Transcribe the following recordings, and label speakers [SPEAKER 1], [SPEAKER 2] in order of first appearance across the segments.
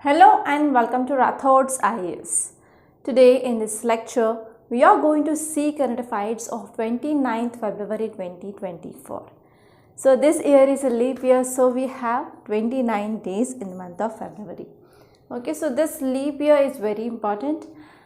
[SPEAKER 1] Hello and welcome to Rathods IAS. Today in this lecture, we are going to see current affairs of 29th February 2024. So this year is a leap year, so we have 29 days in the month of February. Okay, so this leap year is very important,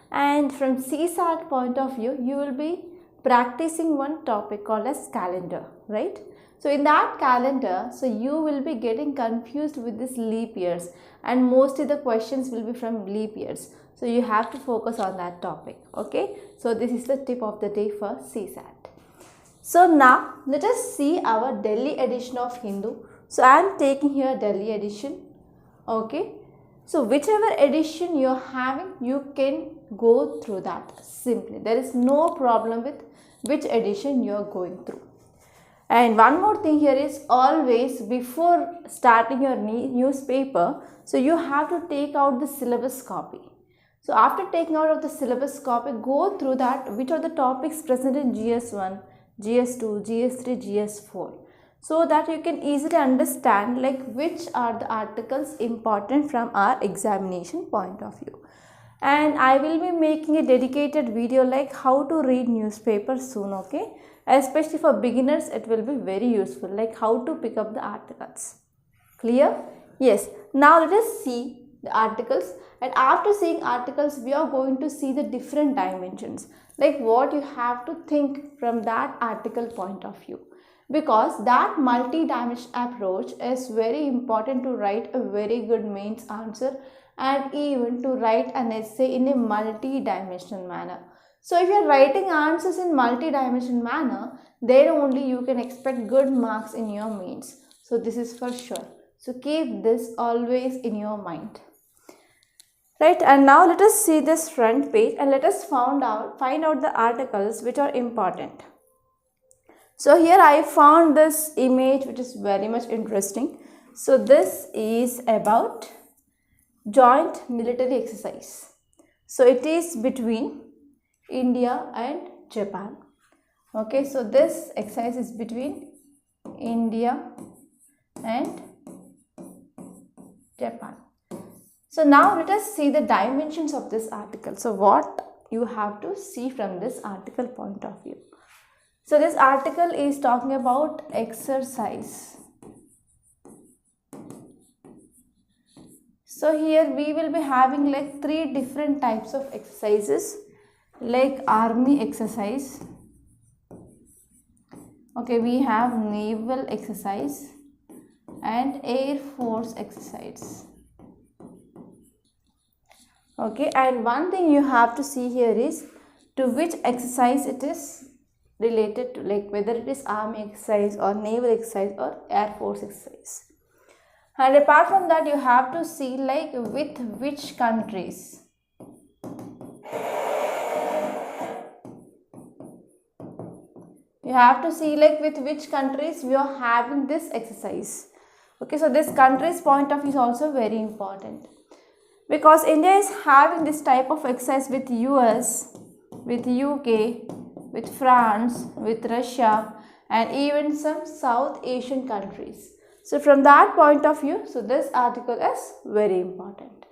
[SPEAKER 1] and from CSAT point of view, you will be practicing one topic called as calendar, right? So in that calendar, so you will be getting confused with this leap years, and mostly the questions will be from leap years. So you have to focus on that topic. Okay. So this is the tip of the day for CSAT. So now let us see our Delhi edition of Hindu. So I am taking here Delhi edition. Okay. So whichever edition you are having, you can go through that simply. There is no problem with which edition you are going through. And one more thing here is, always before starting your newspaper, so you have to take out the syllabus copy. So after taking out of the syllabus copy, go through that which are the topics present in GS1, GS2, GS3, GS4, so that you can easily understand like which are the articles important from our examination point of view. And I will be making a dedicated video like how to read newspapers soon, okay? Especially for beginners, it will be very useful, like how to pick up the articles. Clear? Yes. Now let us see the articles, and after seeing articles, we are going to see the different dimensions, like what you have to think from that article point of view. Because that multi-dimensional approach is very important to write a very good mains answer, and even to write an essay in a multi-dimensional manner. So if you are writing answers in multi-dimensional manner, then only you can expect good marks in your mains. So this is for sure. So keep this always in your mind. Right, and now let us see this front page, and let us find out the articles which are important. So here I found this image which is very much interesting. So this is about joint military exercise. So it is between India and Japan. Okay, so this exercise is between India and Japan. So now let us see the dimensions of this article. So what you have to see from this article point of view. So this article is talking about exercise. So here we will be having like 3 different types of exercises, like army exercise. Okay, we have naval exercise and air force exercise. Okay, and one thing you have to see here is to which exercise it is related to, like whether it is army exercise or naval exercise or air force exercise. And apart from that, you have to see like with which countries. You have to see like with which countries we are having this exercise. Okay, so this country's point of view is also very important, because India is having this type of exercise with US, with UK, with France, with Russia, and even some South Asian countries. So from that point of view, so this article is very important.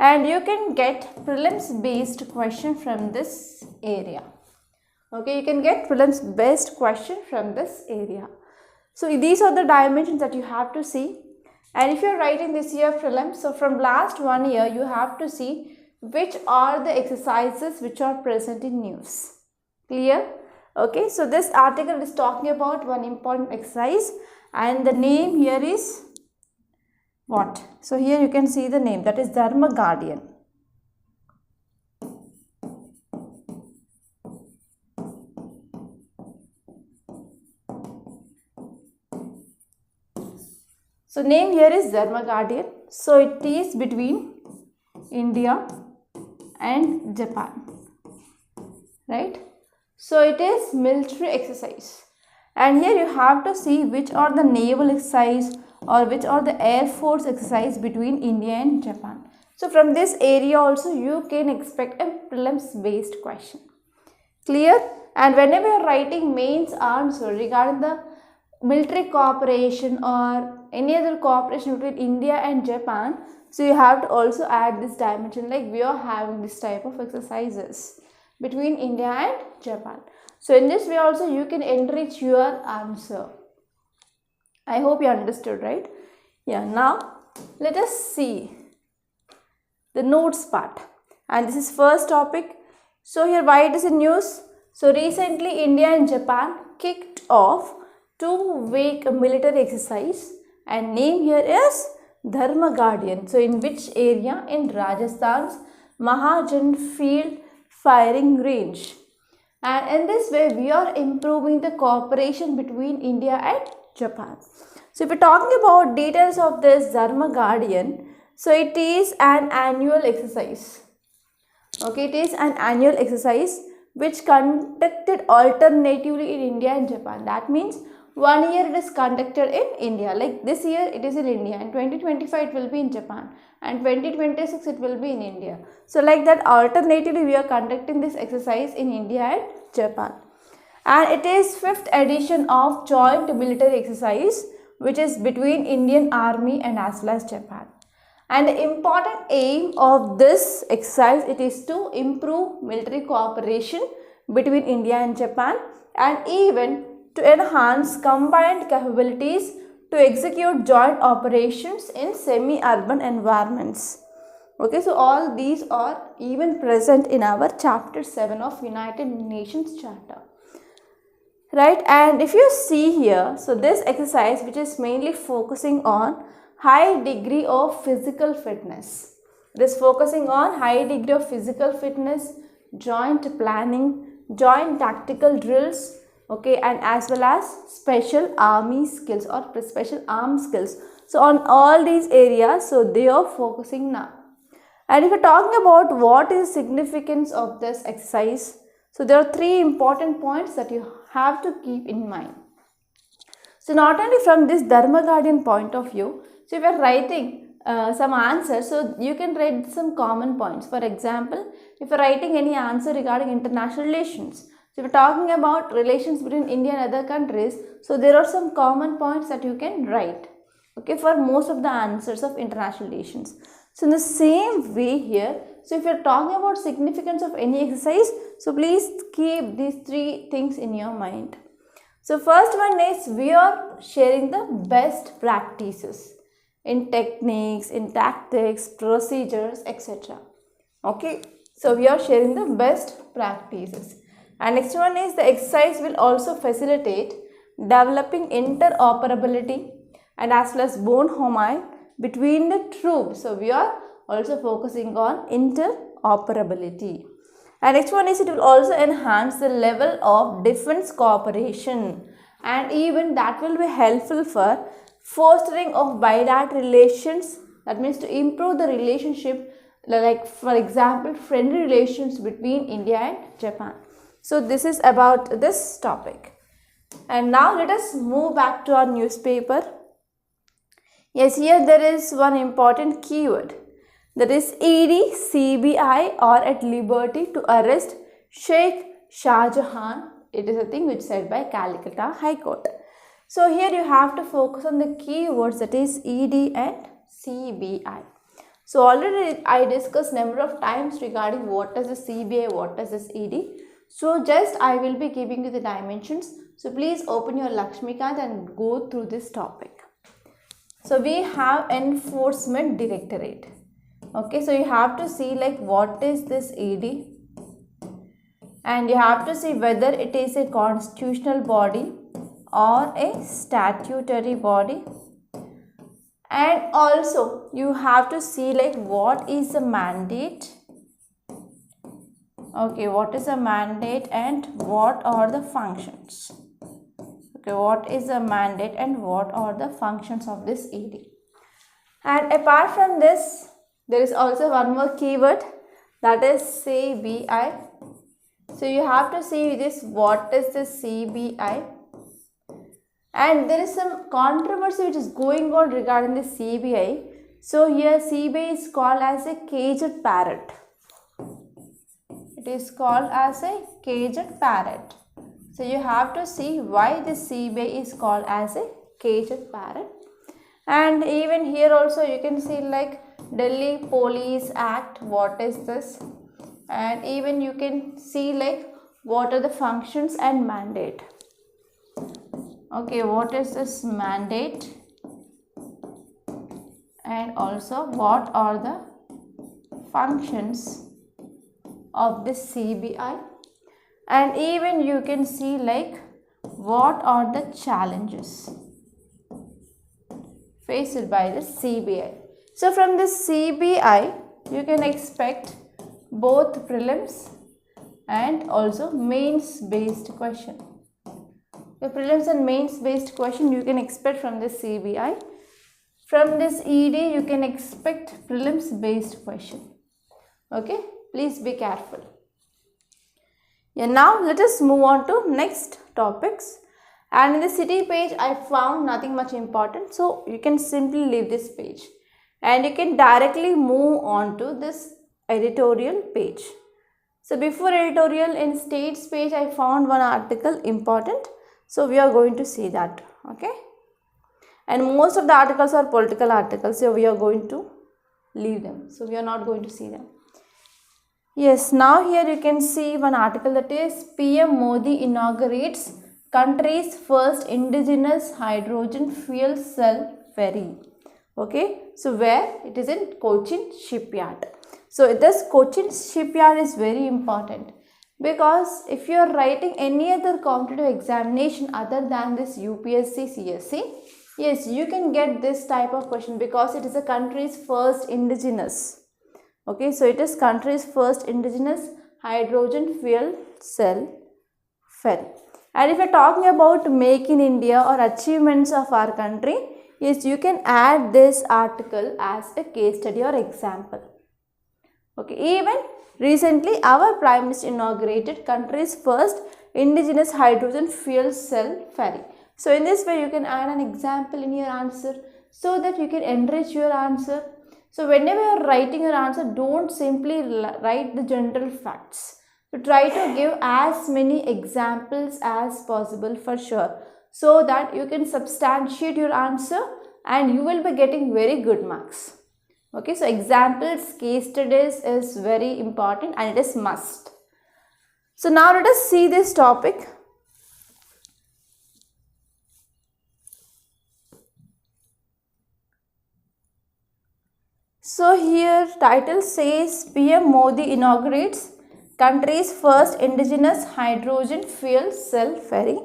[SPEAKER 1] And you can get prelims based question from this area. Okay, you can get prelims based question from this area. So these are the dimensions that you have to see. And if you are writing this year prelims, so from last 1 year, you have to see which are the exercises which are present in news. Clear? Okay, so this article is talking about one important exercise, and the name here is what? So here you can see the name, that is Dharma Guardian. So name here is Dharma Guardian. So it is between India and Japan, right? So it is military exercise, and here you have to see which are the naval exercise or which are the air force exercise between India and Japan. So from this area also you can expect a prelims based question. Clear? And whenever you are writing mains answer regarding the military cooperation or any other cooperation between India and Japan, So you have to also add this dimension, like we are having this type of exercises between India and Japan. So in this way also you can enrich your answer. I hope you understood, right? Yeah, now let us see the notes part. And this is first topic. So here why it is in news. So recently India and Japan kicked off 2-week military exercise, and name here is Dharma Guardian. So in which area? In Rajasthan's Mahajan Field Firing Range. And in this way we are improving the cooperation between India and Japan. So if we're talking about details of this Dharma Guardian, so it is an annual exercise. Okay, it is an annual exercise which conducted alternatively in India and Japan. That means 1 year it is conducted in India. Like this year it is in India, and 2025 it will be in Japan, and 2026 it will be in India. So like that alternatively we are conducting this exercise in India and Japan. And it is 5th edition of joint military exercise, which is between Indian Army and as well as Japan. And the important aim of this exercise, it is to improve military cooperation between India and Japan, and even to enhance combined capabilities to execute joint operations in semi-urban environments. Okay, so all these are even present in our chapter 7 of United Nations Charter. Right, and if you see here, so this exercise which is mainly focusing on high degree of physical fitness. It is focusing on high degree of physical fitness, joint planning, joint tactical drills, okay, and as well as special army skills or special arm skills. So on all these areas, so they are focusing now. And if you're talking about what is the significance of this exercise, so there are 3 important points that you have to keep in mind. So not only from this Dharma Guardian point of view, so if you are writing some answers, so you can write some common points. For example, if you are writing any answer regarding international relations, so if you are talking about relations between India and other countries, so there are some common points that you can write, okay, for most of the answers of international relations. So in the same way here, so if you are talking about significance of any exercise, so please keep these 3 things in your mind. So first one is we are sharing the best practices in techniques, in tactics, procedures, etc. Okay, so we are sharing the best practices. And next one is the exercise will also facilitate developing interoperability and as well as bone harmony between the troops. So we are also focusing on interoperability. And next one is it will also enhance the level of defense cooperation, and even that will be helpful for fostering of bilateral relations. That means to improve the relationship, like for example friendly relations between India and Japan. So this is about this topic. And now let us move back to our newspaper. Yes, here there is one important keyword, that is ED, CBI are at liberty to arrest Sheikh Shah Jahan. It is a thing which said by Calcutta High Court. So here you have to focus on the keywords, that is ED and CBI. So already I discussed number of times regarding what is the CBI, what is this ED. So just I will be giving you the dimensions. So please open your Lakshmikant and go through this topic. So we have Enforcement Directorate. Okay, so you have to see like what is this ED, and you have to see whether it is a constitutional body or a statutory body, and also you have to see like what is the mandate. Okay, what is the mandate and what are the functions. Okay, what is the mandate and what are the functions of this ED. And apart from this, there is also one more keyword, that is CBI. So you have to see this, what is this CBI. And there is some controversy which is going on regarding the CBI. So here CBI is called as a caged parrot. It is called as a caged parrot. So you have to see why this CBI is called as a caged parrot. And even here also you can see like Delhi Police Act, what is this? And even you can see like what are the functions and mandate. Okay, what is this mandate? And also what are the functions of this CBI? And even you can see like what are the challenges faced by the CBI. So from this CBI you can expect both prelims and also mains based question. The prelims and mains based question you can expect from this CBI. From this ED you can expect prelims based question. Okay, please be careful. Yeah, now let us move on to next topics. And in the city page I found nothing much important, so you can simply leave this page and you can directly move on to this editorial page. So before editorial, in states page I found one article important, so we are going to see that. Okay, and most of the articles are political articles, so we are going to leave them, so we are not going to see them. Yes, now here you can see one article that is PM Modi inaugurates country's first indigenous hydrogen fuel cell ferry. Okay, so where it is in Cochin shipyard. So this Cochin shipyard is very important, because if you are writing any other competitive examination other than this UPSC CSC, yes, you can get this type of question because it is a country's first indigenous. Okay, so it is country's first indigenous hydrogen fuel cell ferry. And if you are talking about Make in India or achievements of our country, yes, you can add this article as a case study or example. Okay, even recently our Prime Minister inaugurated country's first indigenous hydrogen fuel cell ferry. So in this way you can add an example in your answer so that you can enrich your answer. So whenever you are writing your answer, don't simply write the general facts. So try to give as many examples as possible for sure, so that you can substantiate your answer and you will be getting very good marks. Okay, so examples, case studies is very important and it is must. So now let us see this topic. So here title says PM Modi inaugurates country's first indigenous hydrogen fuel cell ferry.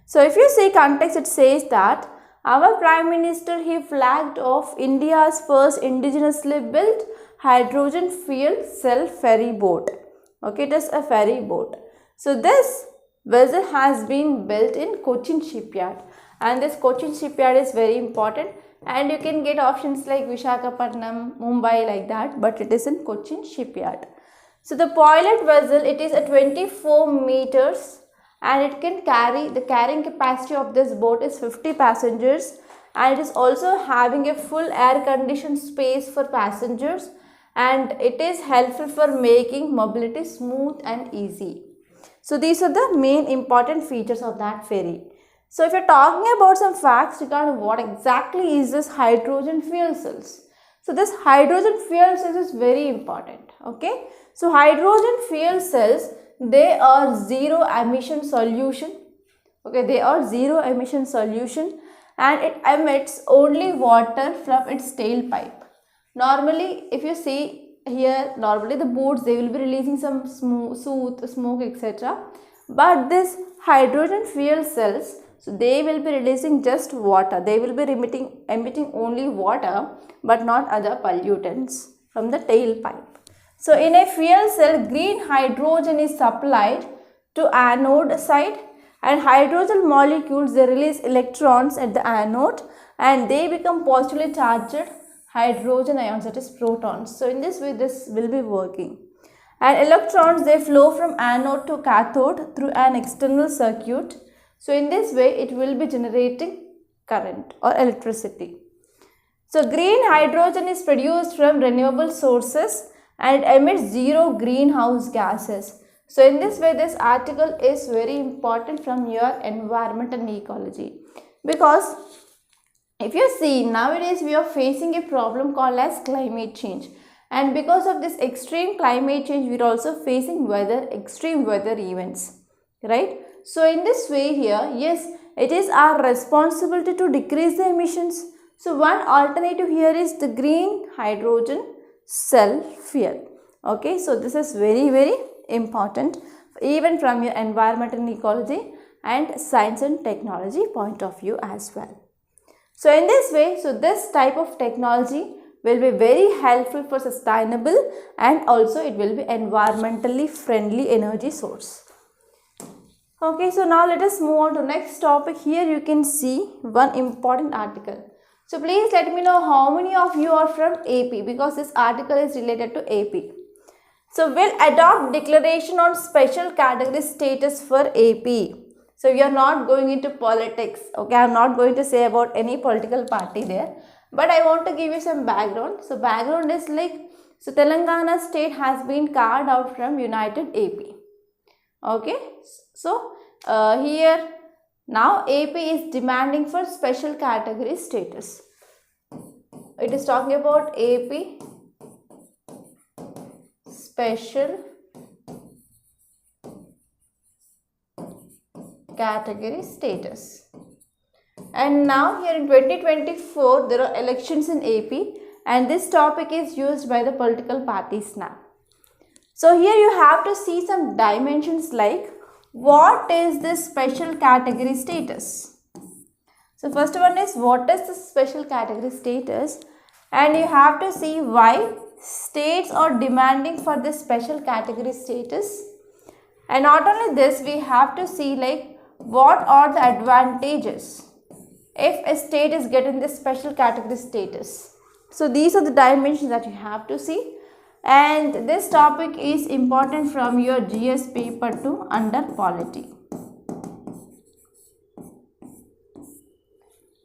[SPEAKER 1] So if you see context, it says that our Prime Minister, he flagged off India's first indigenously built hydrogen fuel cell ferry boat. Okay, it is a ferry boat. So this vessel has been built in Cochin shipyard, and this Cochin shipyard is very important, and you can get options like Visakhapatnam, Mumbai, like that, but it is in Cochin shipyard. So the pilot vessel, it is a 24 meters and it can carry, the carrying capacity of this boat is 50 passengers, and it is also having a full air conditioned space for passengers, and it is helpful for making mobility smooth and easy. So these are the main important features of that ferry. So if you are talking about some facts regarding what exactly is this hydrogen fuel cells. So this hydrogen fuel cells is very important. Okay. So hydrogen fuel cells, they are zero emission solution. Okay, they are zero emission solution, and it emits only water from its tailpipe. Normally, if you see here, normally the boats, they will be releasing some smoke, etc. But this hydrogen fuel cells, so they will be releasing just water. They will be emitting only water, but not other pollutants from the tailpipe. So in a fuel cell, green hydrogen is supplied to anode side, and hydrogen molecules, they release electrons at the anode and they become positively charged hydrogen ions, that is protons. So in this way this will be working. And electrons, they flow from anode to cathode through an external circuit. So in this way it will be generating current or electricity. So green hydrogen is produced from renewable sources and it emits zero greenhouse gases. So in this way this article is very important from your environment and ecology, because If you see, nowadays we are facing a problem called as climate change, and because of this extreme climate change, we are also facing extreme weather events, right? So in this way here, yes, it is our responsibility to decrease the emissions. So one alternative here is the green hydrogen cell fuel. Okay, so this is very important even from your environmental and ecology and science and technology point of view as well. So in this way, so this type of technology will be very helpful for sustainable and also it will be environmentally friendly energy source. Okay, so now let us move on to next topic. Here you can see one important article. So please let me know how many of you are from AP, because this article is related to AP. So we'll adopt declaration on special category status for AP. So we are not going into politics, okay, I am not going to say about any political party there, but I want to give you some background. So background is like, so Telangana state has been carved out from United AP, okay. So here now AP is demanding for special category status. It is talking about AP special category status. And now here in 2024 there are elections in AP, and this topic is used by the political parties now. So here you have to see some dimensions like what is this special category status. So first one is what is the special category status, and you have to see why states are demanding for this special category status. And not only this, we have to see like what are the advantages if a state is getting this special category status. So these are the dimensions that you have to see, and this topic is important from your GS paper 2 under polity.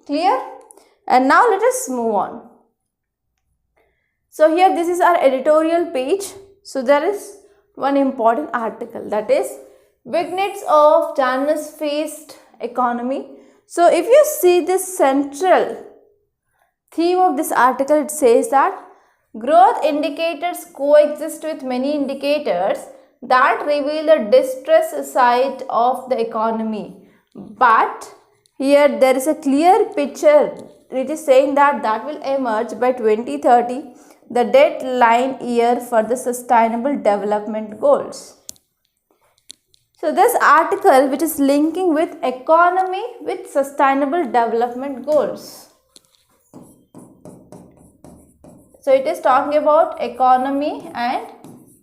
[SPEAKER 1] Clear? And now let us move on. So here this is our editorial page. So there is one important article, that is vignettes of journalists faced economy. So if you see this central theme of this article, it says that growth indicators coexist with many indicators that reveal the distress side of the economy. But here there is a clear picture. It is saying that will emerge by 2030, the deadline year for the Sustainable Development Goals. So this article which is linking with economy with Sustainable Development Goals. So it is talking about economy and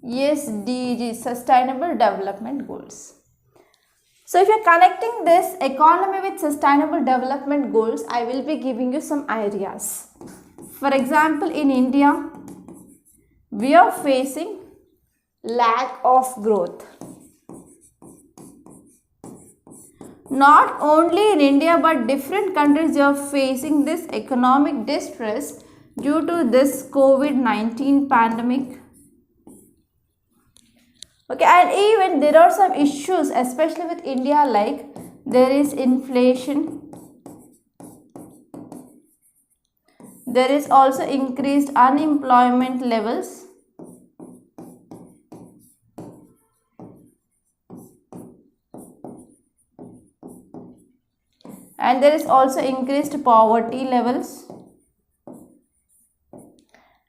[SPEAKER 1] SDG, Sustainable Development Goals. So if you are connecting this economy with Sustainable Development Goals, I will be giving you some ideas. For example, in India, we are facing lack of growth. Not only in India but different countries are facing this economic distress due to this COVID-19 pandemic. Okay, and even there are some issues, especially with India, like there is inflation, there is also increased unemployment levels, and there is also increased poverty levels,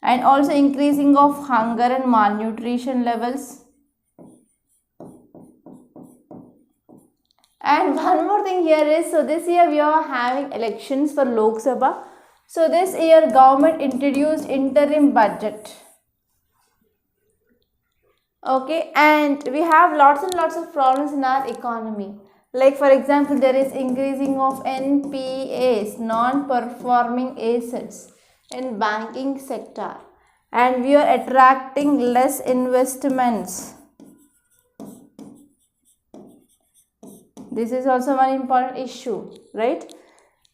[SPEAKER 1] and also increasing of hunger and malnutrition levels. And one more thing here is, so this year we are having elections for Lok Sabha. So this year government introduced interim budget. Okay, and we have lots and lots of problems in our economy. Like for example, there is increasing of NPAs, non-performing assets in banking sector, and we are attracting less investments. This is also one important issue, right?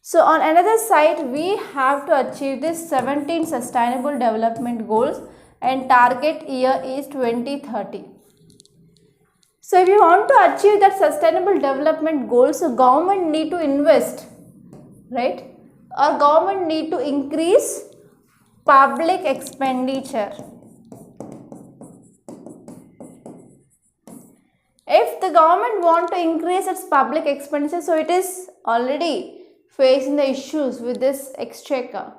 [SPEAKER 1] So on another side, we have to achieve this 17 Sustainable Development Goals, and target year is 2030. So if you want to achieve that Sustainable Development Goals, so government need to invest, right? or government need to increase public expenditure. If the government want to increase its public expenditure, so it is already facing the issues with this exchequer.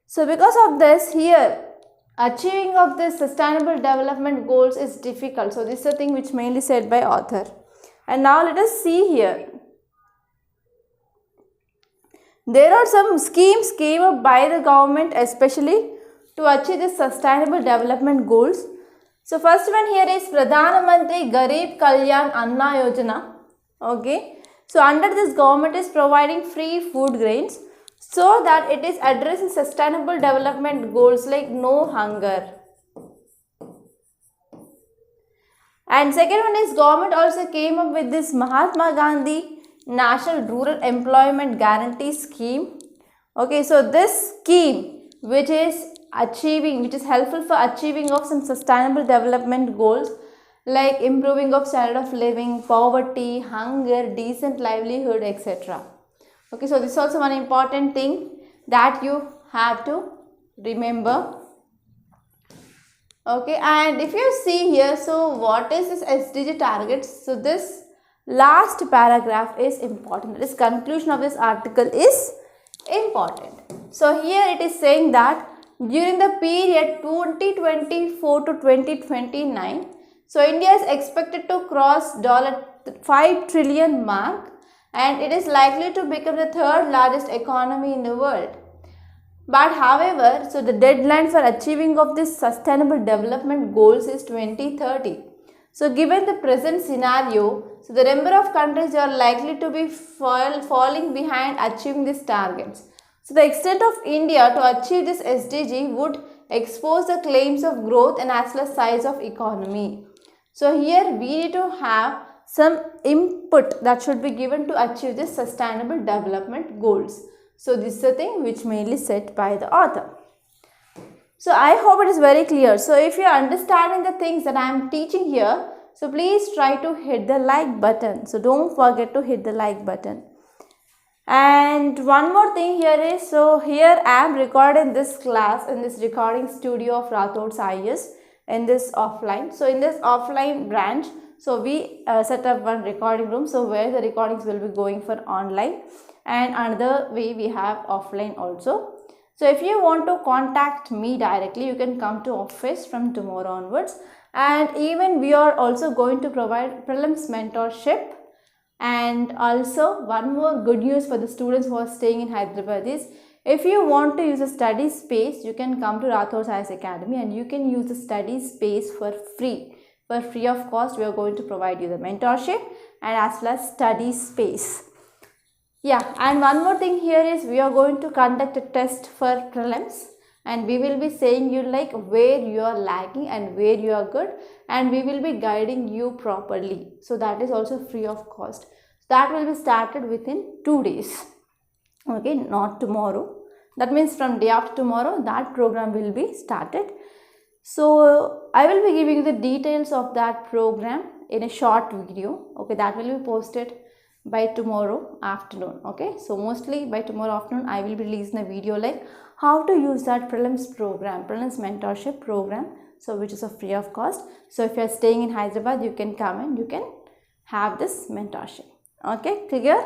[SPEAKER 1] So because of this, here achieving of this sustainable development goals is difficult. So this is the thing which mainly said by author. And now let us see here. There are some schemes came up by the government especially to achieve the sustainable development goals. So first one here is Pradhan Mantri Garib Kalyan Anna Yojana. Okay. So under this, government is providing free food grains so that it is addressing sustainable development goals like no hunger. And second one is government also came up with this Mahatma Gandhi National Rural Employment Guarantee Scheme. Okay, so this scheme which is helpful for achieving of some sustainable development goals like improving of standard of living, poverty, hunger, decent livelihood, etc. Okay, so this is also one important thing that you have to remember. Okay, and if you see here, so what is this SDG targets? So this last paragraph is important. This conclusion of this article is important. So here it is saying that during the period 2024 to 2029, so India is expected to cross $5 trillion mark, and it is likely to become the third largest economy in the world. But however, so the deadline for achieving of this sustainable development goals is 2030. So given the present scenario, so the number of countries are likely to be falling behind achieving these targets. So the extent of India to achieve this SDG would expose the claims of growth and as well as size of economy. So here we need to have some input that should be given to achieve this sustainable development goals. So this is the thing which mainly set by the author. So I hope it is very clear. So if you are understanding the things that I am teaching here, so please try to hit the like button. So don't forget to hit the like button. And one more thing here is, so here I am recording this class in this recording studio of Rathods IAS in this offline. So in this offline branch, so we set up one recording room, so where the recordings will be going for online, and another way we have offline also. So if you want to contact me directly, you can come to office from tomorrow onwards. And even we are also going to provide prelims mentorship. And also one more good news for the students who are staying in Hyderabad is, if you want to use a study space, you can come to Rathods IAS Academy and you can use the study space for free. For free of cost, we are going to provide you the mentorship and as well as study space. Yeah, and one more thing here is, we are going to conduct a test for prelims and we will be saying you like where you are lagging and where you are good, and we will be guiding you properly. So that is also free of cost. That will be started within 2 days. Okay, not tomorrow. That means from day after tomorrow that program will be started. So I will be giving you the details of that program in a short video. Okay, that will be posted by tomorrow afternoon. Okay, so mostly by tomorrow afternoon I will be releasing a video like how to use that prelims program, prelims mentorship program, so which is a free of cost. So if you are staying in Hyderabad, you can come and you can have this mentorship. Okay, clear?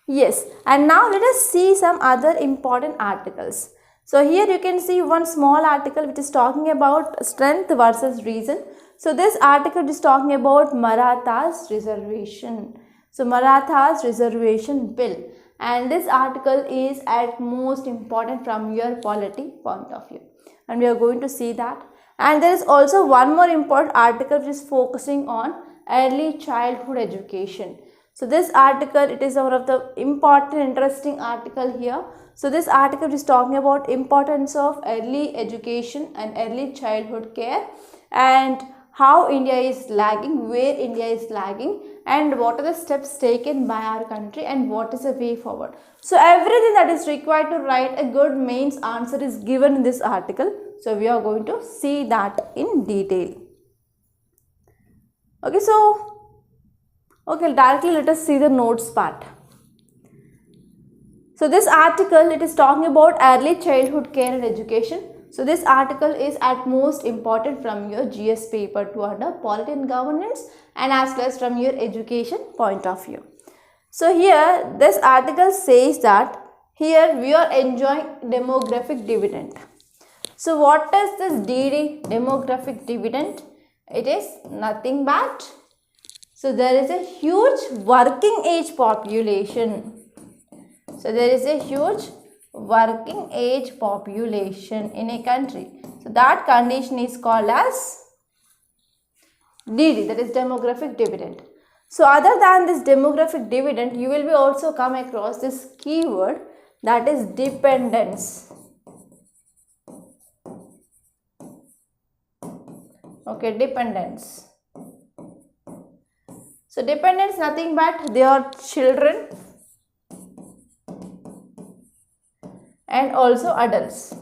[SPEAKER 1] Yes. And now let us see some other important articles. So here you can see one small article which is talking about strength versus reason. So this article is talking about Marathas reservation. So Marathas reservation bill, and this article is at most important from your polity point of view, and we are going to see that. And there is also one more important article which is focusing on early childhood education. So this article, it is one of the important interesting article here. So this article is talking about importance of early education and early childhood care, and how India is lagging, where India is lagging, and what are the steps taken by our country and what is the way forward. So everything that is required to write a good mains answer is given in this article. So we are going to see that in detail. Okay, so directly let us see the notes part. So this article, it is talking about early childhood care and education. So this article is at most important from your GS paper 2 under polity and governance and as well as from your education point of view. So here this article says that here we are enjoying demographic dividend. So what is this DD, demographic dividend? It is nothing but, so there is a huge working age population. So there is a huge working age population in a country. So that condition is called as DD, that is demographic dividend. So other than this demographic dividend, you will be also come across this keyword, that is dependence. Okay, dependence. So dependence nothing but they are children and also adults.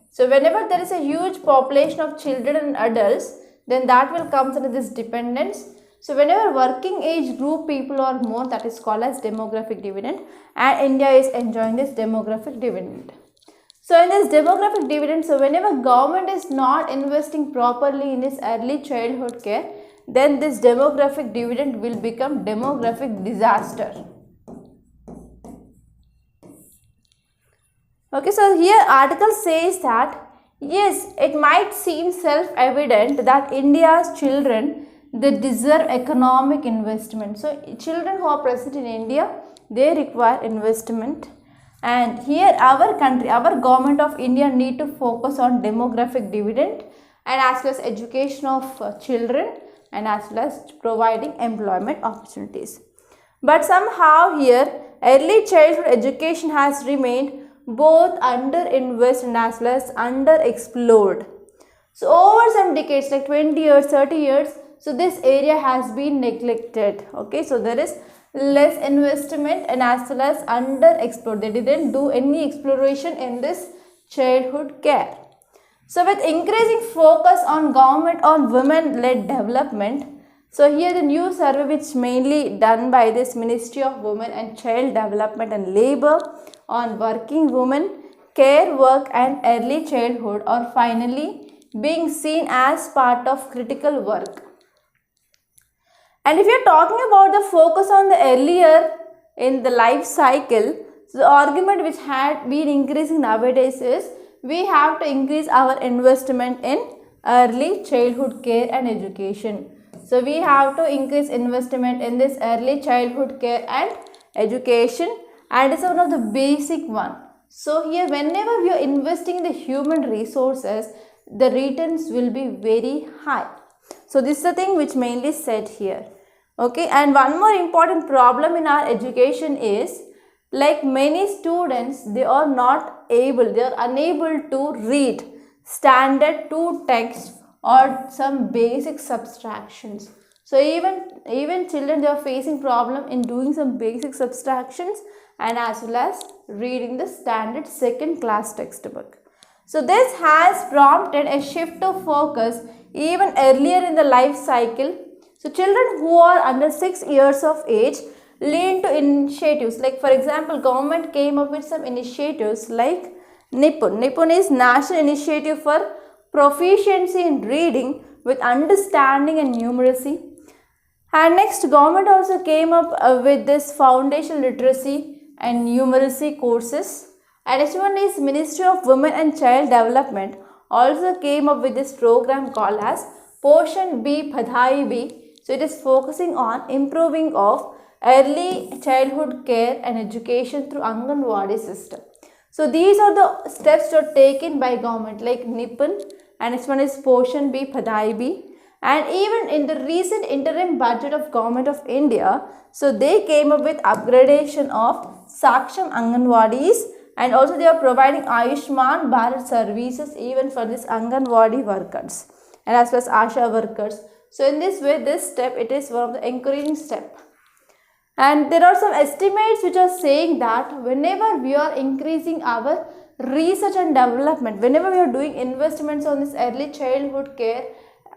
[SPEAKER 1] So whenever there is a huge population of children and adults, then that will come under this dependence. So whenever working age group people are more, that is called as demographic dividend, and India is enjoying this demographic dividend. So in this demographic dividend, so whenever government is not investing properly in this early childhood care, then this demographic dividend will become demographic disaster. Okay, so here article says that yes, it might seem self-evident that India's children, they deserve economic investment. So children who are present in India, they require investment. And here our country, our government of India need to focus on demographic dividend and as well as education of children and as well as providing employment opportunities. But somehow here early childhood education has remained both underinvested and as well as underexplored. So over some decades like 20 years, 30 years, so this area has been neglected. Okay, so there is less investment and as well as underexplored. They didn't do any exploration in this childhood care. So with increasing focus on government on women-led development, so here the new survey which mainly done by this Ministry of Women and Child Development and Labour on working women, care work and early childhood are finally being seen as part of critical work. And if you are talking about the focus on the earlier in the life cycle, so the argument which had been increasing nowadays is we have to increase our investment in early childhood care and education. So we have to increase investment in this early childhood care and education, and it's one of the basic one. So here whenever we are investing in the human resources, the returns will be very high. So this is the thing which mainly said here. Okay, and one more important problem in our education is like many students, they are unable to read standard 2 text or some basic subtractions. So even children, they are facing problem in doing some basic subtractions and as well as reading the standard 2nd class textbook. So this has prompted a shift of focus even earlier in the life cycle. So children who are under 6 years of age lean to initiatives like, for example, government came up with some initiatives like Nipun. Nipun is National Initiative for Proficiency in Reading with Understanding and Numeracy. And next, government also came up with this Foundational Literacy and Numeracy courses. And next one is Ministry of Women and Child Development also came up with this program called as Poshan B Padhai B. So it is focusing on improving of early childhood care and education through Anganwadi system. So these are the steps that are taken by government like Nipun, and next one is Poshan B Padhai B. And even in the recent interim budget of Government of India, so they came up with upgradation of Saksham Anganwadis, and also they are providing Ayushman Bharat services even for this Anganwadi workers and as well as Asha workers. So in this way, this step, it is one of the encouraging step. And there are some estimates which are saying that whenever we are increasing our research and development, whenever we are doing investments on this early childhood care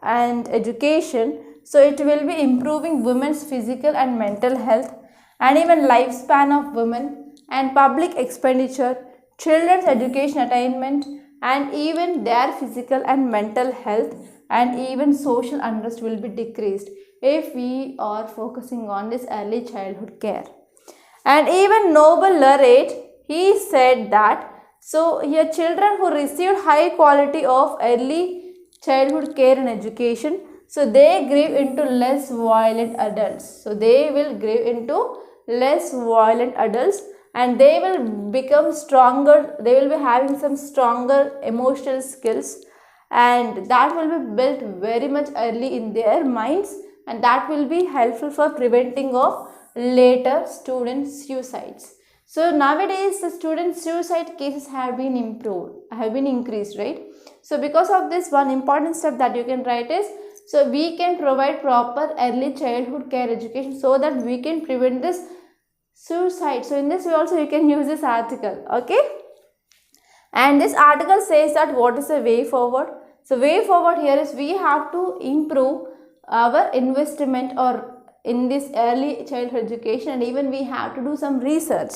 [SPEAKER 1] and education, so it will be improving women's physical and mental health and even lifespan of women, and public expenditure, children's education attainment, and even their physical and mental health and even social unrest will be decreased if we are focusing on this early childhood care. And even Nobel laureate, he said that, so here children who received high quality of early childhood care and education, so they grew into less violent adults. So they will grow into less violent adults and they will become stronger, they will be having some stronger emotional skills, and that will be built very much early in their minds, and that will be helpful for preventing of later student suicides. So nowadays the student suicide cases have been increased, right? So because of this, one important step that you can write is, so we can provide proper early childhood care education so that we can prevent this suicide. So in this way also you can use this article, okay? And this article says that what is the way forward? So way forward here is we have to improve our investment or in this early childhood education, and even we have to do some research.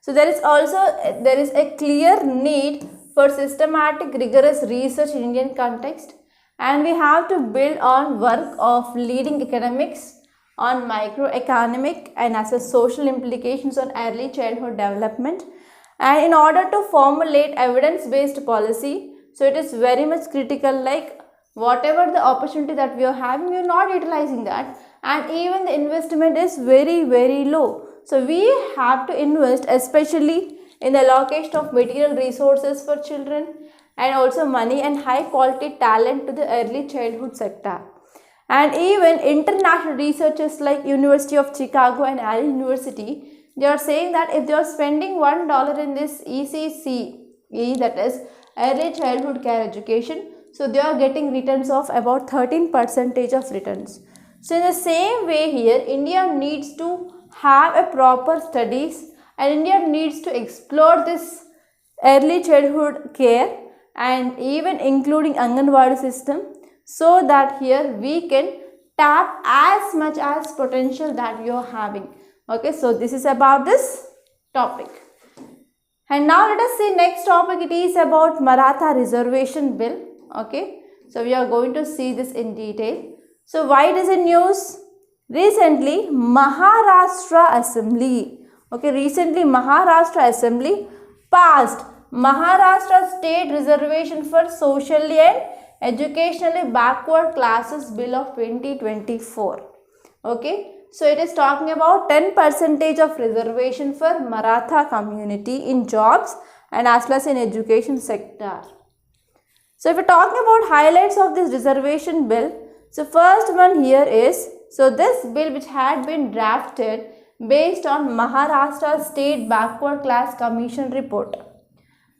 [SPEAKER 1] So there is a clear need for systematic rigorous research in Indian context, and we have to build on work of leading academics on microeconomic and as a social implications on early childhood development, and in order to formulate evidence-based policy. So it is very much critical, like whatever the opportunity that we are having, we are not utilizing that, and even the investment is very low. So we have to invest especially in the allocation of material resources for children and also money and high quality talent to the early childhood sector. And even international researchers like University of Chicago and Yale University, they are saying that if they are spending $1 in this ECCE, that is early childhood care education, so they are getting returns of about 13% of returns. So in the same way here, India needs to have a proper studies, and India needs to explore this early childhood care and even including Anganwadi system, so that here we can tap as much as potential that we are having. Okay, so this is about this topic. And now let us see next topic. It is about Maratha reservation bill. Okay, so we are going to see this in detail. So why it is in news? Recently Maharashtra Assembly, Maharashtra Assembly passed Maharashtra State Reservation for Socially and Educationally Backward Classes Bill of 2024. Okay, so it is talking about 10% of reservation for Maratha community in jobs and as well as in education sector. So if we are talking about highlights of this reservation bill, so first one here is, so this bill which had been drafted based on Maharashtra State Backward Class Commission report,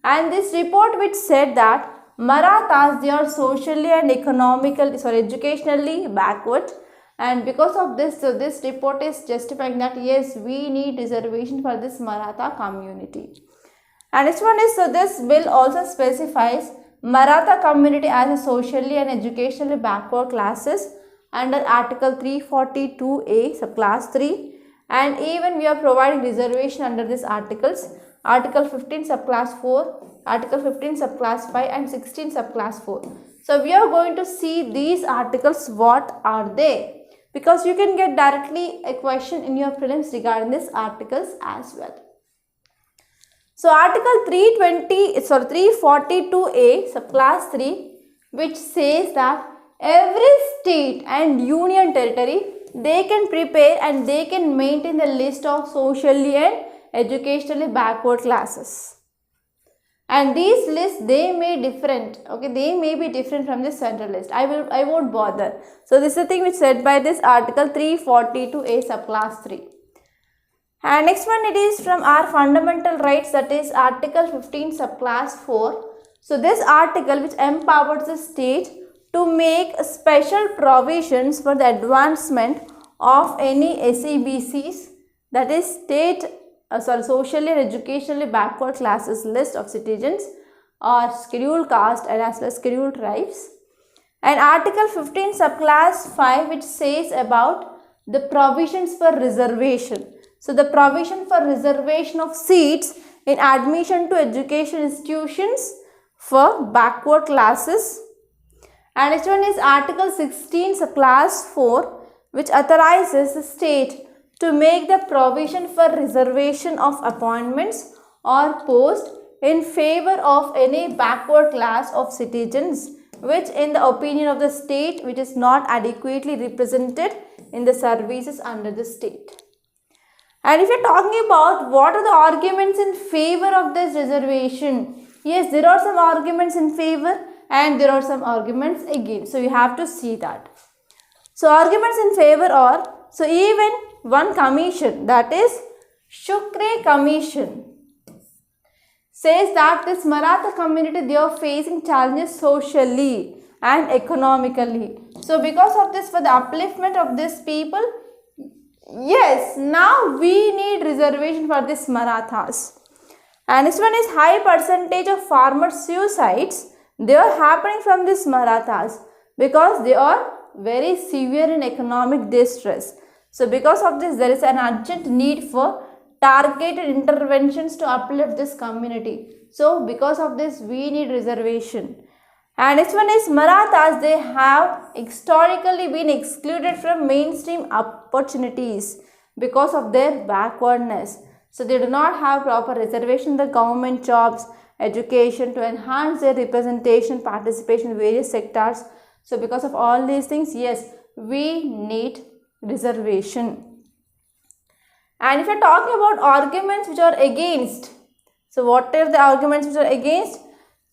[SPEAKER 1] and this report which said that Marathas, they are socially and educationally backward, and because of this, so this report is justifying that yes, we need reservation for this Maratha community. And next one is, so this bill also specifies Maratha community as a socially and educationally backward classes under Article 342A subclass 3, and even we are providing reservation under these articles, Article 15 subclass 4, Article 15 subclass 5 and 16 subclass 4. So we are going to see these articles, what are they, because you can get directly a question in your prelims regarding these articles as well. So Article 342A subclass 3, which says that every state and union territory, they can prepare and they can maintain the list of socially and educationally backward classes. And these lists, they may be different from the central list. I won't bother. So this is the thing which said by this Article 342A subclass 3. And next one, it is from our fundamental rights, that is Article 15 subclass 4. So this article which empowers the state to make special provisions for the advancement of any SEBCs, that is socially and educationally backward classes list of citizens or scheduled caste and as well as scheduled tribes. And Article 15 subclass 5, which says about the provisions for reservation. So the provision for reservation of seats in admission to education institutions for backward classes. And next one is Article 16, so Class 4, which authorizes the state to make the provision for reservation of appointments or posts in favor of any backward class of citizens which in the opinion of the state which is not adequately represented in the services under the state. And if you are talking about what are the arguments in favor of this reservation, yes, there are some arguments in favor and there are some arguments against. So you have to see that. So arguments in favor are, so even one commission, that is Shukre Commission, says that this Maratha community, they are facing challenges socially and economically. So because of this, for the upliftment of these people, yes, now we need reservation for this Marathas. And this one is high percentage of farmer suicides. They are happening from this Marathas because they are very severe in economic distress. So because of this, there is an urgent need for targeted interventions to uplift this community. So because of this, we need reservation. And next one is Marathas, they have historically been excluded from mainstream opportunities because of their backwardness. So they do not have proper reservation in the government jobs, education to enhance their representation, participation in various sectors. So because of all these things, yes, we need reservation. And if you are talking about arguments which are against, so what are the arguments which are against?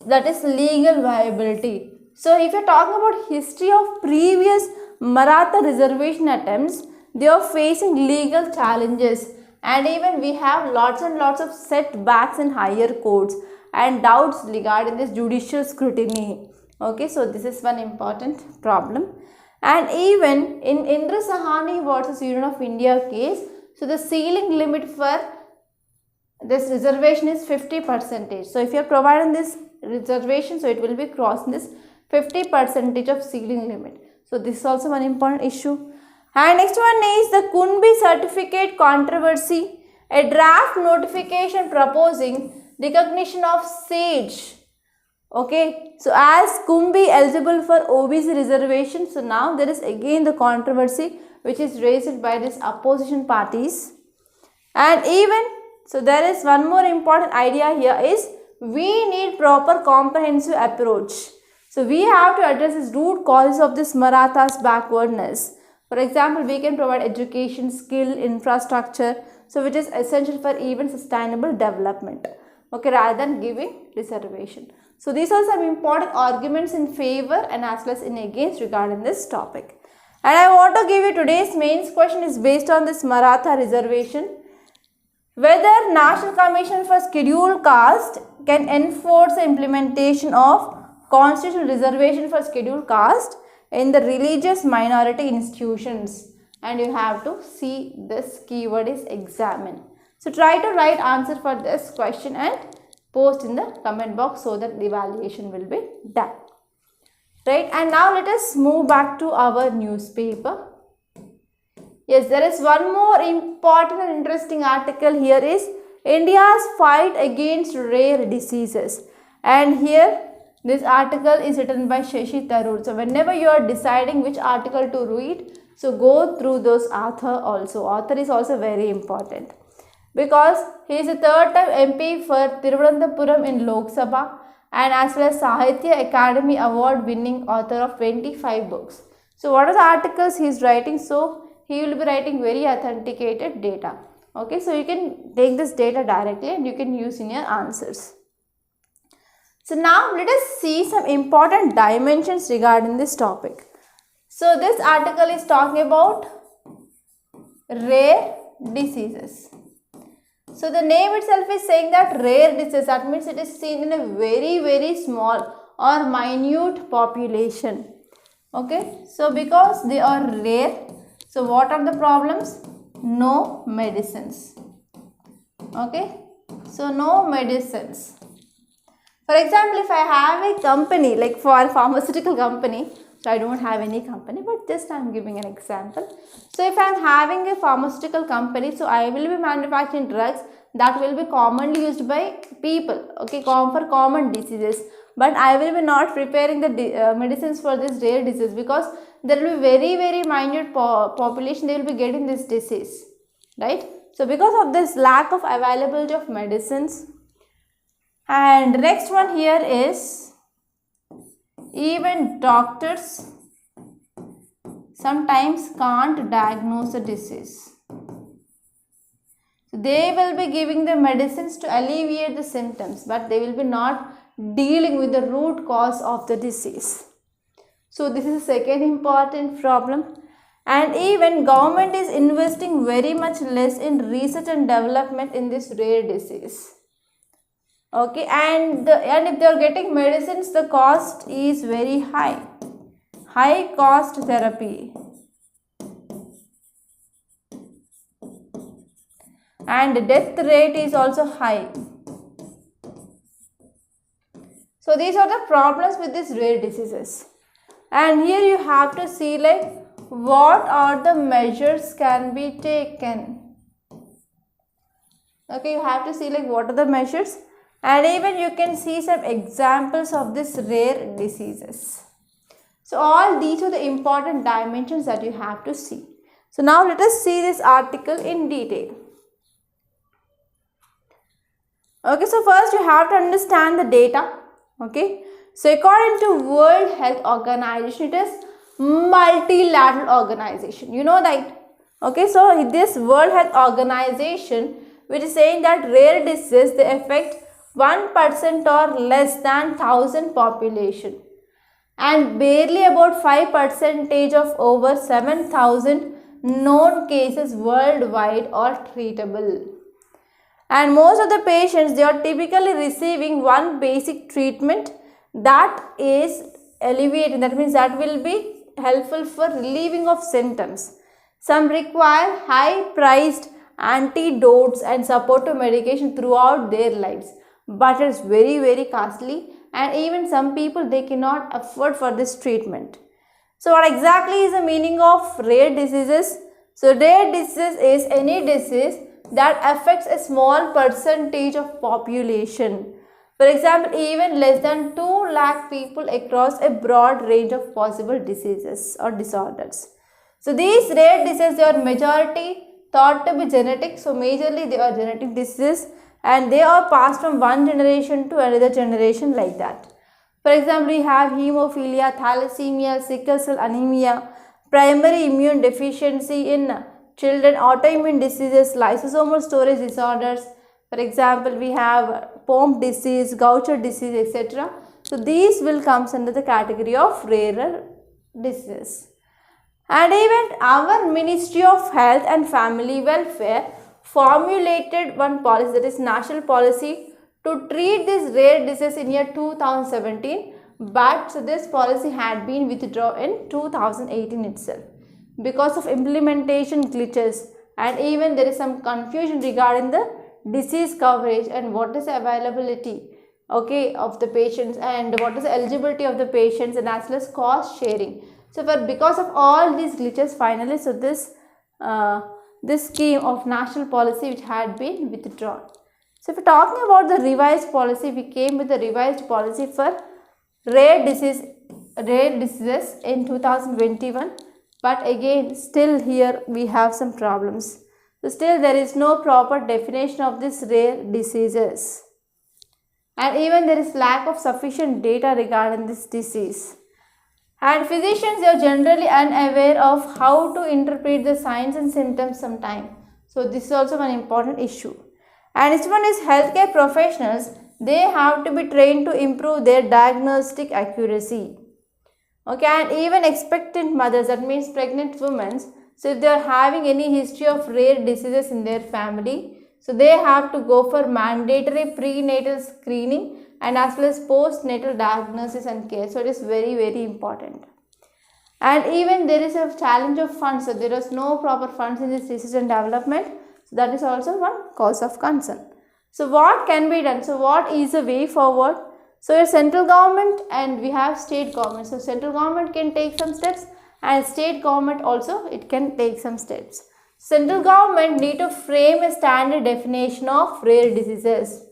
[SPEAKER 1] That is legal viability. So if you are talking about history of previous Maratha reservation attempts, they are facing legal challenges, and even we have lots and lots of setbacks in higher courts and doubts regarding this judicial scrutiny. Okay, so this is one important problem. And even in Indra Sahani versus Union of India case, so the ceiling limit for this reservation is 50%. So if you are providing this reservation, so it will be crossing this 50% of ceiling limit. So this is also one important issue. And next one is the Kunbi certificate controversy. A draft notification proposing recognition of SAGE. Okay, so as Kumbi eligible for OBC reservation, so now there is again the controversy which is raised by these opposition parties. And even, so there is one more important idea here is we need proper comprehensive approach. So we have to address this root causes of this Marathas backwardness. For example, we can provide education, skill, infrastructure, so which is essential for even sustainable development. Okay, rather than giving reservation. So these are some important arguments in favor and as well as in against regarding this topic. And I want to give you today's mains question is based on this Maratha reservation. Whether National Commission for Scheduled Caste can enforce the implementation of constitutional reservation for scheduled caste in the religious minority institutions. And you have to see this keyword is examine. So try to write answer for this question and post in the comment box so that the evaluation will be done. Right, and now let us move back to our newspaper. Yes, there is one more important and interesting article here is India's fight against rare diseases. And here this article is written by Shashi Tharoor. So whenever you are deciding which article to read, so go through those author also. Author is also very important because he is a third time MP for Thiruvananthapuram in Lok Sabha and as well as Sahitya Academy Award winning author of 25 books. So what are the articles he is writing? So he will be writing very authenticated data. Okay, so you can take this data directly and you can use in your answers. So now let us see some important dimensions regarding this topic. So this article is talking about rare diseases. So the name itself is saying that rare disease, that means it is seen in a very small or minute population. Okay, so because they are rare, so what are the problems? No medicines. Okay, so no medicines. For example, if I have a company like for a pharmaceutical company, So I don't have any company, but just I am giving an example. So if I am having a pharmaceutical company, so I will be manufacturing drugs that will be commonly used by people, okay, for common diseases. But I will be not preparing the medicines for this rare disease, because there will be very minute population they will be getting this disease, right? So because of this lack of availability of medicines. And next one here is, even doctors sometimes can't diagnose a disease. So they will be giving the medicines to alleviate the symptoms, but they will be not dealing with the root cause of the disease. So this is the second important problem. And even government is investing very much less in research and development in this rare disease. Okay, and if they are getting medicines, the cost is very high. High cost therapy. And death rate is also high. So these are the problems with these rare diseases. And here you have to see like what are the measures can be taken. Okay, you have to see like what are the measures, and even you can see some examples of these rare diseases. So all these are the important dimensions that you have to see. So now let us see this article in detail. Okay, so first you have to understand the data. Okay, so according to World Health Organization, it is multilateral organization. You know that. Okay, so this World Health Organization, which is saying that rare diseases, they affect 1% or less than 1,000 population, and barely about 5% of over 7,000 known cases worldwide are treatable. And most of the patients, they are typically receiving one basic treatment that is alleviating, that means that will be helpful for relieving of symptoms. Some require high priced antidotes and supportive medication throughout their lives, but it's very costly, and even some people, they cannot afford for this treatment. So what exactly is the meaning of rare diseases? So rare disease is any disease that affects a small percentage of population. For example, even less than 2 lakh people across a broad range of possible diseases or disorders. So these rare diseases, they are majority thought to be genetic. So majorly they are genetic diseases, and they are passed from one generation to another generation like that. For example, we have hemophilia, thalassemia, sickle cell anemia, primary immune deficiency in children, autoimmune diseases, lysosomal storage disorders. For example, we have Pompe disease, Gaucher disease, etc. So these will come under the category of rarer diseases. And even our Ministry of Health and Family Welfare formulated one policy, that is national policy, to treat this rare disease in year 2017, but so this policy had been withdrawn in 2018 itself because of implementation glitches, and even there is some confusion regarding the disease coverage and what is the availability, okay, of the patients, and what is the eligibility of the patients, and as well as cost sharing. So because of all these glitches, finally, so this scheme of national policy which had been withdrawn. So if we are talking about the revised policy, we came with the revised policy for rare diseases in 2021. But again, still here we have some problems. So still there is no proper definition of these rare diseases. And even there is lack of sufficient data regarding this disease. And physicians are generally unaware of how to interpret the signs and symptoms sometimes. So this is also an important issue. And this one is healthcare professionals. They have to be trained to improve their diagnostic accuracy. Okay, and even expectant mothers, that means pregnant women, so if they are having any history of rare diseases in their family, so they have to go for mandatory prenatal screening and as well as postnatal diagnosis and care. So it is very important. And even there is a challenge of funds, so there is no proper funds in this research and development. So that is also one cause of concern. So what can be done? So what is the way forward? So your central government and we have state government. So central government can take some steps and state government also it can take some steps. Central government need to frame a standard definition of rare diseases,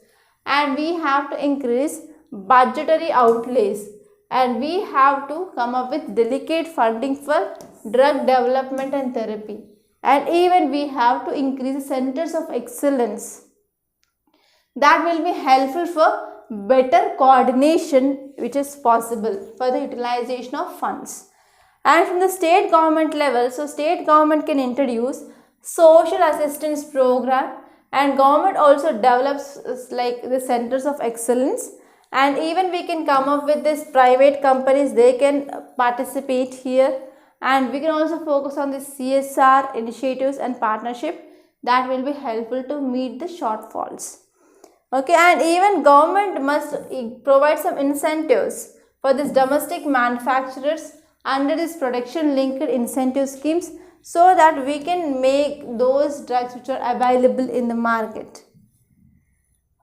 [SPEAKER 1] and we have to increase budgetary outlays, and we have to come up with delicate funding for drug development and therapy, and even we have to increase centers of excellence that will be helpful for better coordination which is possible for the utilization of funds. And from the state government level, so state government can introduce social assistance program, and government also develops like the centers of excellence, and even we can come up with this private companies, they can participate here, and we can also focus on the CSR initiatives and partnership that will be helpful to meet the shortfalls. Okay, and even government must provide some incentives for this domestic manufacturers under this production linked incentive schemes, so that we can make those drugs which are available in the market.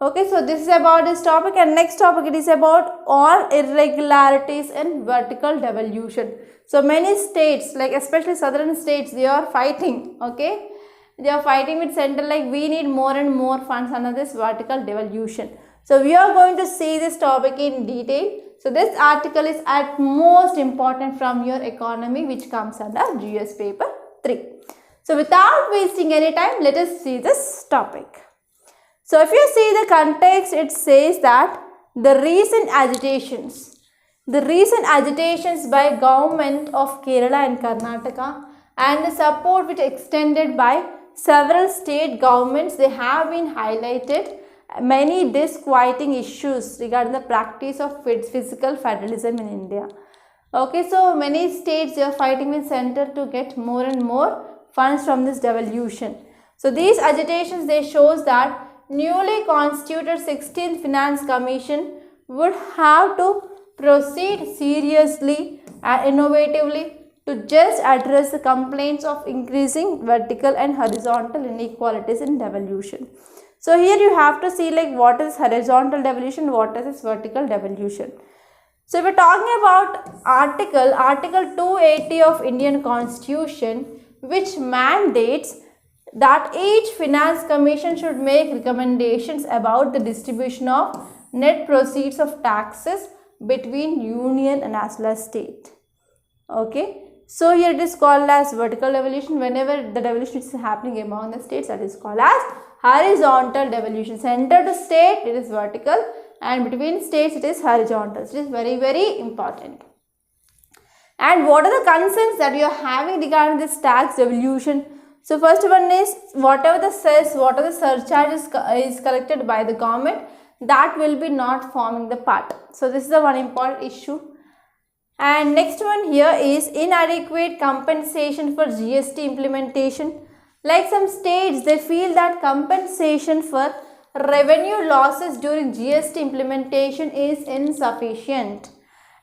[SPEAKER 1] Okay, so this is about this topic, and next topic it is about all irregularities in vertical devolution. So many states, like especially southern states, they are fighting, okay, they are fighting with center like we need more and more funds under this vertical devolution. So we are going to see this topic in detail. So this article is at most important from your economy, which comes under GS paper 3. So without wasting any time, let us see this topic. So if you see the context, it says that the recent agitations by government of Kerala and Karnataka and the support which extended by several state governments, they have been highlighted many disquieting issues regarding the practice of physical federalism in India. Okay, so many states they are fighting with center to get more and more funds from this devolution. So these agitations, they shows that newly constituted 16th Finance Commission would have to proceed seriously and innovatively to just address the complaints of increasing vertical and horizontal inequalities in devolution. So here you have to see like what is horizontal devolution, what is vertical devolution. So if we are talking about Article 280 of Indian Constitution, which mandates that each finance commission should make recommendations about the distribution of net proceeds of taxes between union and as well as state. Okay, so here it is called as vertical devolution. Whenever the devolution is happening among the states, that is called as horizontal devolution. Center to state it is vertical, and between states it is horizontal. So it is very, very important. And what are the concerns that you are having regarding this tax devolution? So first one is whatever the cess, whatever the surcharges is collected by the government, that will be not forming the part. So this is the one important issue. And next one here is inadequate compensation for GST implementation. Like some states, they feel that compensation for revenue losses during GST implementation is insufficient.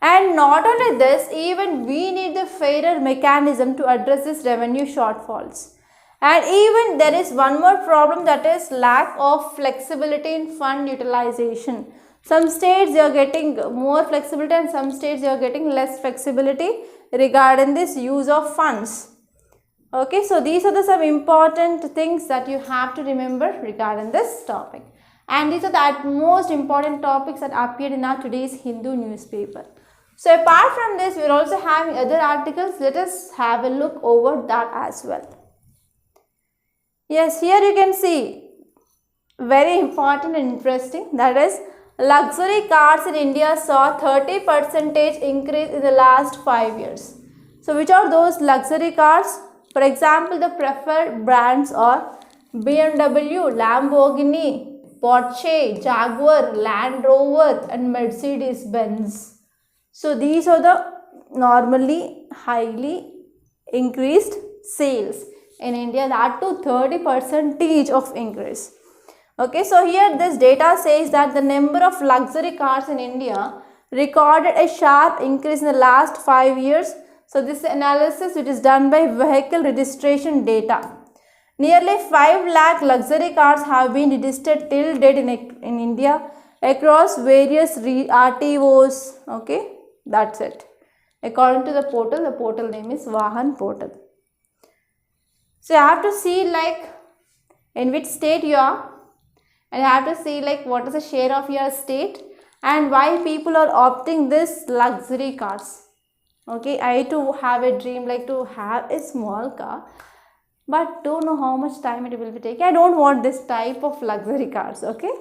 [SPEAKER 1] And not only this, even we need the fairer mechanism to address this revenue shortfalls. And even there is one more problem, that is lack of flexibility in fund utilization. Some states they are getting more flexibility and some states they are getting less flexibility regarding this use of funds. Okay, so these are the some important things that you have to remember regarding this topic. And these are the most important topics that appeared in our today's Hindu newspaper. So apart from this, we are also having other articles. Let us have a look over that as well. Yes, here you can see very important and interesting, that is luxury cars in India saw 30% increase in the last 5 years. So which are those luxury cars? For example, the preferred brands are BMW, Lamborghini, Porsche, Jaguar, Land Rover and Mercedes Benz. So these are the normally highly increased sales in India, that to 30% of increase. Okay, so here this data says that the number of luxury cars in India recorded a sharp increase in the last 5 years. So this analysis it is done by vehicle registration data. Nearly 5 lakh luxury cars have been registered till date in India, across various RTOs. Okay, that's it. According to the portal name is Vahan portal. So you have to see like in which state you are, and you have to see like what is the share of your state and why people are opting this luxury cars. Okay, I too have a dream like to have a small car, but don't know how much time it will be taking. I don't want this type of luxury cars. Okay,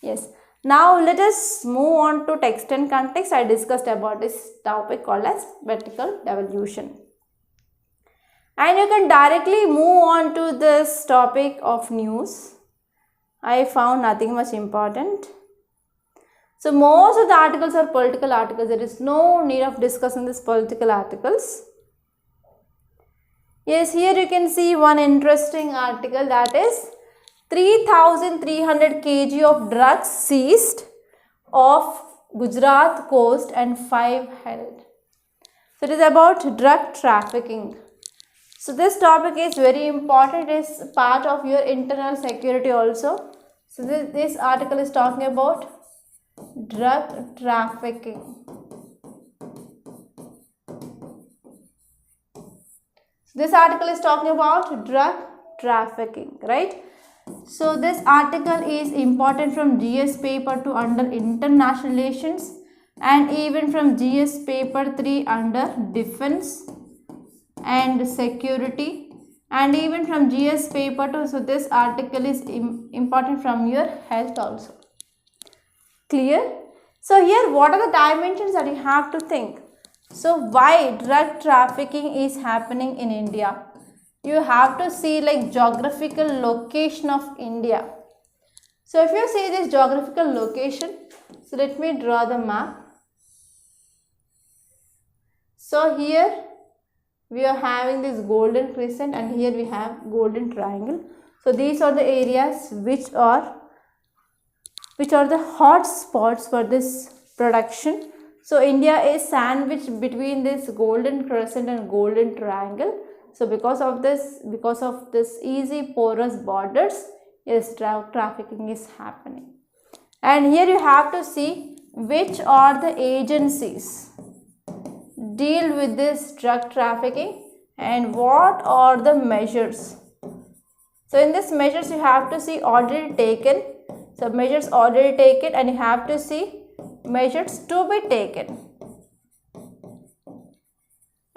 [SPEAKER 1] yes. Now let us move on to text and context. I discussed about this topic called as vertical devolution. And you can directly move on to this topic of news. I found nothing much important. So most of the articles are political articles. There is no need of discussing these political articles. Yes, here you can see one interesting article, that is 3,300 kg of drugs seized off Gujarat coast and 5 held. So it is about drug trafficking. So this topic is very important. It is part of your internal security also. So this article is talking about drug trafficking. This article is talking about drug trafficking, right? So this article is important from GS paper 2 under international relations and even from GS paper 3 under defense and security and even from GS paper 2. So this article is important from your health also. Clear? So here what are the dimensions that you have to think? So why drug trafficking is happening in India? You have to see like geographical location of India. So if you see this geographical location, so let me draw the map. So here we are having this golden crescent and here we have golden triangle. So these are the areas which are the hot spots for this production. So India is sandwiched between this golden crescent and golden triangle. So because of this easy porous borders, yes, drug trafficking is happening. And here you have to see which are the agencies deal with this drug trafficking and what are the measures. So in these measures you have to see already taken. So measures already taken and you have to see measures to be taken.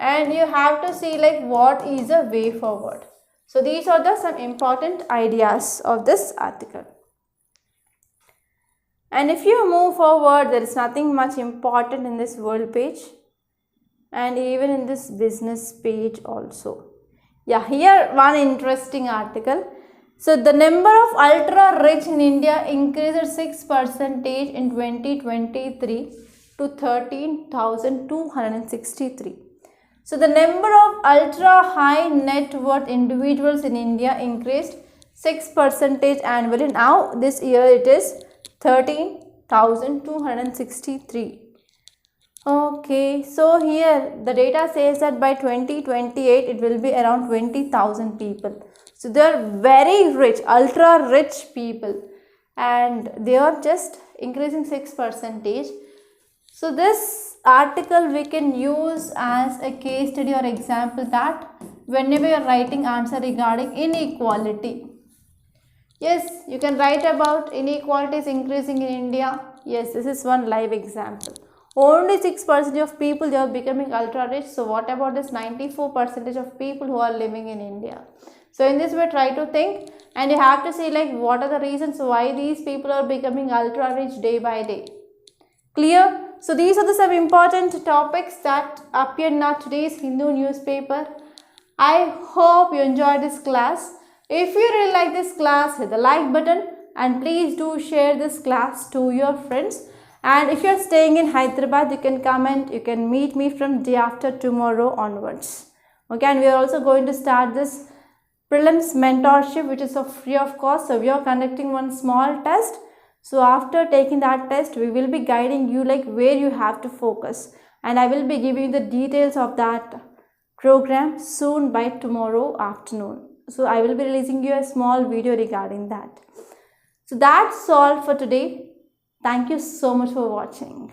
[SPEAKER 1] And you have to see like what is the way forward. So these are some important ideas of this article. And if you move forward, there is nothing much important in this world page and even in this business page also. Yeah, here one interesting article. So the number of ultra rich in India increased 6% in 2023 to 13,263. So the number of ultra high net worth individuals in India increased 6% annually. Now this year it is 13,263. Okay, so here the data says that by 2028 it will be around 20,000 people. So they are very rich, ultra rich people, and they are just increasing 6%. So this article we can use as a case study or example that whenever you are writing answer regarding inequality. Yes, you can write about inequalities increasing in India. Yes, this is one live example. Only 6% of people they are becoming ultra rich. So what about this 94% of people who are living in India? So in this way try to think and you have to see like what are the reasons why these people are becoming ultra rich day by day. Clear? So these are some important topics that appear in today's Hindu newspaper. I hope you enjoyed this class. If you really like this class, hit the like button and please do share this class to your friends. And if you are staying in Hyderabad, you can comment, you can meet me from day after tomorrow onwards. Okay, and we are also going to start this prelims mentorship which is free of cost. So we are conducting one small test. So after taking that test, we will be guiding you like where you have to focus. And I will be giving you the details of that program soon by tomorrow afternoon. So I will be releasing you a small video regarding that. So that's all for today. Thank you so much for watching.